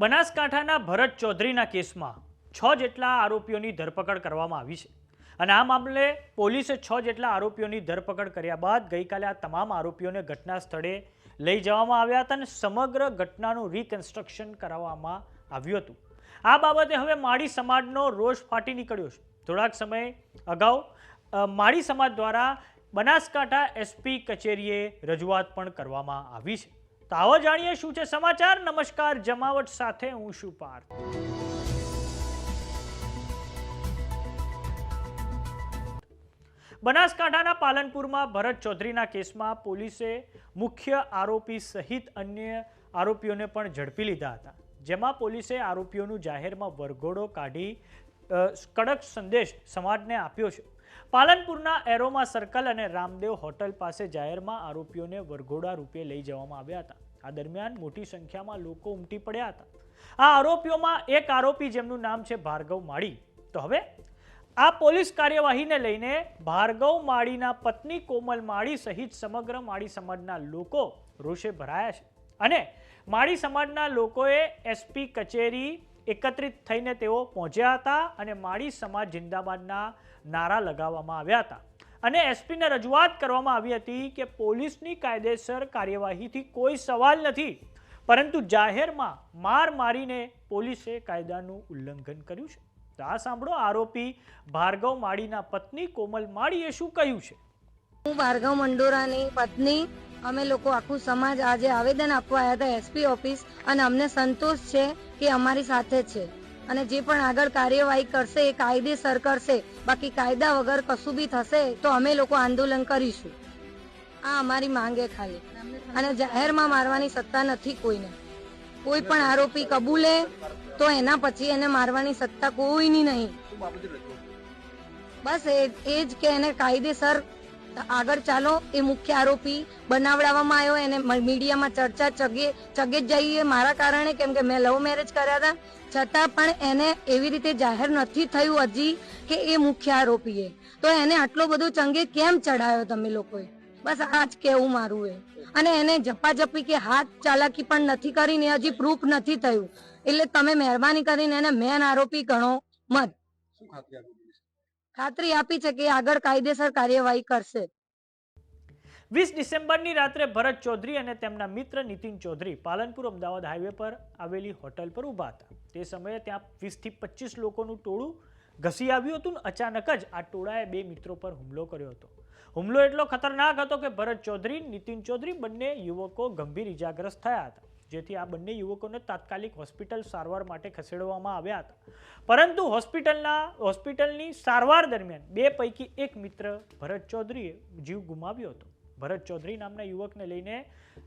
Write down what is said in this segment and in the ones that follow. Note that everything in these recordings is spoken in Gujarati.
બનાસકાંઠાના ભરત ચૌધરીના કેસમાં 6 જેટલા આરોપીઓની ધરપકડ કરવામાં આવી છે અને આ મામલે પોલીસે 6 જેટલા આરોપીઓની ધરપકડ કર્યા બાદ ગઈકાલે આ તમામ આરોપીઓને ઘટના સ્થળે લઈ જવામાં આવ્યા હતા અને સમગ્ર ઘટનાનું રિકન્સ્ટ્રક્શન કરાવવામાં આવ્યું હતું। આ બાબતે હવે માળી સમાજનો રોષ ફાટી નીકળ્યો છે। થોડાક સમય અગાઉ માળી સમાજ દ્વારા બનાસકાંઠા એસપી કચેરીએ રજૂઆત પણ કરવામાં આવી છે। તો આવો જાણીએ શું છે સમાચાર। નમસ્કાર, જમાવટ સાથે હું છું પાર્થ। બનાસકાંઠાના પાલનપુરમાં ભરત ચૌધરીના કેસમાં પોલીસે મુખ્ય આરોપી સહિત અન્ય આરોપીઓને પણ ઝડપી લીધા હતા, જેમાં પોલીસે આરોપીઓનું જાહેરમાં વરઘોડો કાઢી કડક સંદેશ સમાજને આપ્યો છે। પાલનપુરના એરોમા સર્કલ અને રામદેવ હોટલ પાસે જાહેરમાં આરોપીઓને વરઘોડા રૂપે લઈ જવામાં આવ્યા હતા। આ દરમિયાન મોટી સંખ્યામાં લોકો ઉમટી પડ્યા હતા। આ આરોપીઓમાં એક આરોપી જેમનું નામ છે ભાર્ગવ માળી। તો હવે આ પોલીસ કાર્યવાહીને લઈને ભાર્ગવ માળીના પત્ની કોમલ માળી સહિત સમગ્ર માળી સમાજના લોકો રોષે ભરાયા છે અને માળી સમાજના લોકોએ એસપી કચેરી એકત્રિત થઈને તેઓ પહોંચ્યા હતા અને માળી સમાજ જિંદાબાદના નારા લગાવવામાં આવ્યા હતા અને એસપીને રજૂઆત કરવામાં આવી હતી કે પોલીસની કાયદેસર કાર્યવાહીથી કોઈ સવાલ નથી, પરંતુ જાહેરમાં માર મારીને પોલીસે કાયદાનું ઉલ્લંઘન કર્યું છે। તો આ સાંભળો આરોપી ભાર્ગવ માળીના પત્ની કોમલ માળીએ શું કહ્યું છે। હું ભાર્ગવ મંડોરાની પત્ની, અમે લોકો આખું સમાજ આજે આવેદન આપવા આવ્યા હતા એસપી ઓફિસ અને અમને સંતોષ છે કે અમારી સાથે છે અને જે પણ આગળ કાર્યવાહી કરશે એ કાયદેસર કરશે, બાકી કાયદા વગર કશું બી થશે તો અમે લોકો આંદોલન કરીશું। આ અમારી માંગે ખાલી, અને જાહેરમાં મારવાની સત્તા નથી કોઈને। કોઈ પણ આરોપી કબૂલે તો એના પછી એને મારવાની સત્તા કોઈની નહીં। બસ એ જ કે એને કાયદેસર આગળ ચાલો। એ મુખ્ય આરોપી બનાવડાવવામાં આવ્યો, એને મીડિયામાં ચર્ચા ચગે જ જઈએ મારા કારણે, કેમ કે મેં લવ મેરેજ કર્યા હતા, છતાં પણ એને એવી રીતે જાહેર નથી થયું હજી કે એ મુખ્ય આરોપી, તો એને આટલો બધો ચંગે કેમ ચડાયો તમે લોકોએ? બસ આ જ કેવું મારું એ। અને એને ઝપાઝપી કે હાથ ચાલાકી પણ નથી કરીને, હજી પ્રૂફ નથી થયું, એટલે તમે મહેરબાની કરીને એને મેન આરોપી ગણો મત। ખાતરી આપી છે કે આગળ કાયદેસર કાર્યવાહી કરશે। 20 ડિસેમ્બરની રાત્રે ભરત ચૌધરી અને તેમના મિત્ર નીતિન ચૌધરી પાલનપુર અમદાવાદ હાઈવે પર આવેલી હોટલ પર ઊભા હતા। તે સમયે ત્યાં 20 થી 25 લોકોનું ટોળું ઘસી આવ્યું હતું। અચાનક જ આ ટોળાએ બે મિત્રો પર હુમલો કર્યો હતો। હુમલો એટલો ખતરનાક હતો કે ભરત ચૌધરી, નીતિન ચૌધરી બંને યુવકો ગંભીર ઇજાગ્રસ્ત થયા હતા, જેથી આ બંને યુવકોને તાત્કાલિક હોસ્પિટલ સારવાર માટે ખસેડવામાં આવ્યા હતા, પરંતુ હોસ્પિટલની સારવાર દરમિયાન બે પૈકી એક મિત્ર ભરત ચૌધરીએ જીવ ગુમાવ્યો હતો। ભરત ચૌધરી નામના યુવકને લઈને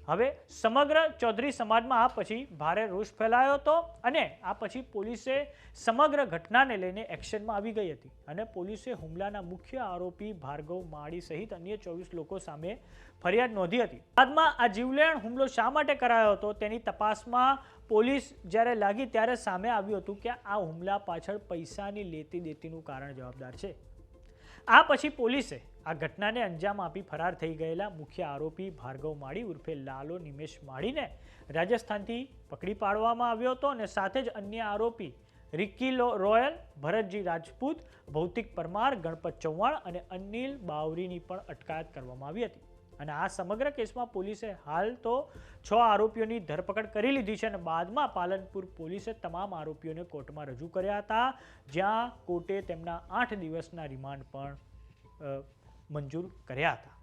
હવે સમગ્ર ચૌધરી સમાજમાં આ પછી ભારે રોષ ફેલાયો હતો અને આ પછી પોલીસે સમગ્ર ઘટનાને લઈને એક્શનમાં આવી ગઈ હતી અને પોલીસે હુમલાના મુખ્ય આરોપી ભાર્ગવ માળી સહિત અન્ય 24 લોકો સામે ફરિયાદ નોંધી હતી। બાદમાં આ જીવલેણ હુમલો શા માટે કરાયો હતો તેની તપાસમાં પોલીસ જ્યારે લાગી ત્યારે સામે આવ્યું હતું કે આ હુમલા પાછળ પૈસાની લેતી દેતીનું કારણ જવાબદાર છે। આ પછી પોલીસે આ ઘટનાને અંજામ આપી ફરાર થઈ ગયેલા મુખ્ય આરોપી ભાર્ગવ માળી ઉર્ફે લાલો નિમેશ માળીને રાજસ્થાનથી પકડી પાડવામાં આવ્યો હતો અને સાથે જ અન્ય આરોપી રિકી રોયલ, ભરતજી રાજપૂત, ભૌતિક પરમાર, ગણપત ચૌહાણ અને અનિલ બાવરીની પણ અટકાયત કરવામાં આવી હતી અને આ સમગ્ર કેસમાં પોલીસે હાલ તો 6 આરોપીઓની ધરપકડ કરી લીધી છે અને બાદમાં પાલનપુર પોલીસે તમામ આરોપીઓને કોર્ટમાં રજૂ કર્યા હતા, જ્યાં કોર્ટે તેમના 8 દિવસના રિમાન્ડ પણ મંજૂર કર્યા હતા।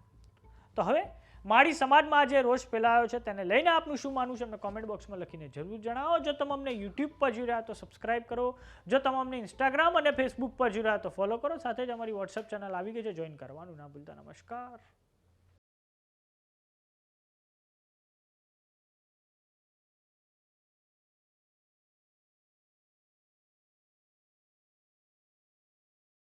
તો હવે માળી સમાજમાં જે રોષ ફેલાયો છે તેને લઈને આપનું શું માનવું છે અમને કોમેન્ટ બોક્સમાં લખીને જરૂર જણાવો। જો તમે અમને યુટ્યુબ પર જોઈ રહ્યા તો સબસ્ક્રાઇબ કરો, જો તમે અમને ઇન્સ્ટાગ્રામ અને ફેસબુક પર જોઈ રહ્યા તો ફોલો કરો, સાથે જ અમારી વોટ્સએપ ચેનલ આવી ગઈ છે, જોઈન કરવાનું ના ભૂલતા। નમસ્કાર।